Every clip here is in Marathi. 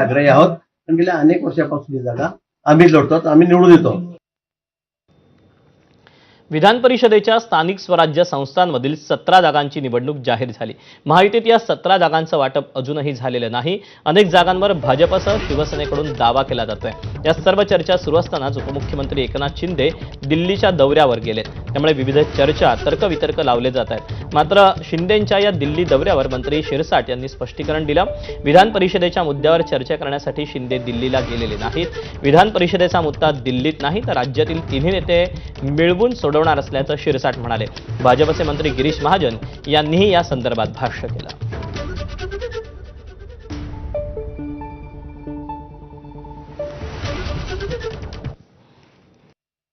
आग्रही आहोत. पण गेल्या अनेक वर्षापासून ही जागा आम्ही लढतो, आम्ही निवडून येतो. विधान परिषदेच्या स्थानिक स्वराज्य संस्थांमधील 17 जागांची निवडणूक जाहीर झाली. महायुतीत या 17 जागांचं वाटप अजूनही झालेलं नाही. अनेक जागांवर भाजपसह शिवसेनेकडून दावा केला जातोय. या सर्व चर्चा सुरू असतानाच उपमुख्यमंत्री एकनाथ शिंदे दिल्लीच्या दौऱ्यावर गेलेत. त्यामुळे विविध चर्चा, तर्कवितर्क लावले जात आहेत. मात्र शिंदेंच्या या दिल्ली दौऱ्यावर मंत्री शिरसाट यांनी स्पष्टीकरण दिलं. विधान परिषदेच्या मुद्द्यावर चर्चा करण्यासाठी शिंदे दिल्लीला गेलेले नाहीत. विधान परिषदेचा मुद्दा दिल्लीत नाही तर राज्यातील तिन्ही नेते मिळवून सोडवणार असल्याचं शिरसाट म्हणाले. भाजपचे मंत्री गिरीश महाजन यांनीही या संदर्भात भाष्य केलं.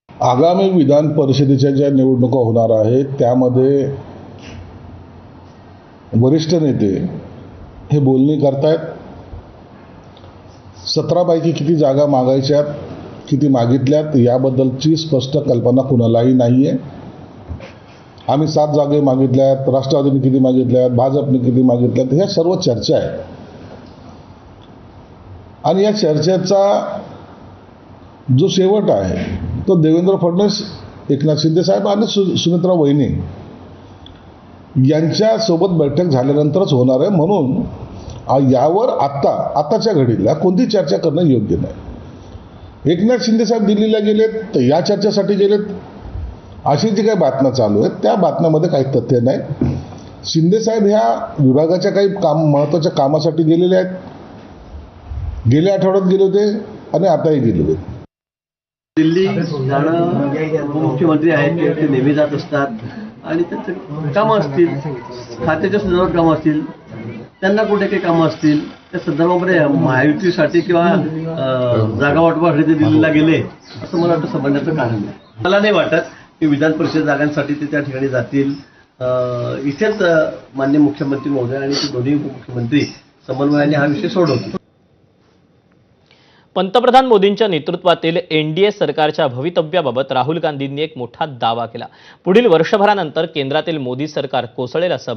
आगामी विधान परिषदेच्या ज्या निवडणुका होणार आहेत त्यामध्ये वरिष्ठ नेते हे बोलणी करतायत. 17 पैकी किती जागा मागायच्यात, किती मागितल्यात याबद्दलची स्पष्ट कल्पना कुणालाही नाही आहे. आम्ही 7 जागे मागितल्यात, राष्ट्रवादीने किती मागितल्यात, भाजपने किती मागितल्यात, ह्या सर्व चर्चा आहे. आणि या चर्चेचा जो शेवट आहे तो देवेंद्र फडणवीस, एकनाथ शिंदे साहेब आणि सुनेत्रा वहिनी यांच्यासोबत बैठक झाल्यानंतरच होणार आहे. म्हणून यावर आताच्या घडीला कोणती चर्चा करणं योग्य नाही. एकनाथ शिंदे साहेब दिल्लीला गेलेत तर या चर्चेसाठी गेलेत अशी जी काही बातम्या चालू आहेत त्या बातम्यामध्ये काही तथ्य नाही. शिंदे साहेब ह्या विभागाच्या काही महत्त्वाच्या कामासाठी गेलेले आहेत. गेल्या आठवड्यात गेले होते आणि आताही गेले होते. दिल्ली जाणं उपमुख्यमंत्री आहेत ते नेहमी जात असतात आणि त्यांचं कामं असतील, खात्याच्या संदर्भात कामं असतील, त्यांना कुठे काही कामं असतील त्या संदर्भामध्ये महायुतीसाठी किंवा जागा वाटपासाठी ते दिल्लीला गेले असं मला वाटतं समजण्याचं कारण नाही. मला नाही वाटत की विधान परिषद जागांसाठी ते त्या ठिकाणी जातील. इथेच माननीय मुख्यमंत्री महोदय आणि ते दोन्ही उपमुख्यमंत्री समन्वयाने हा विषय सोडवतील. पंतप्रधान मोदींच्या नेतृत्वातील एनडीए सरकारच्या भवितव्याबाबत राहुल गांधींनी एक मोठा दावा केला. पुढील वर्षभरानंतर केंद्रातील मोदी सरकार कोसळेल असं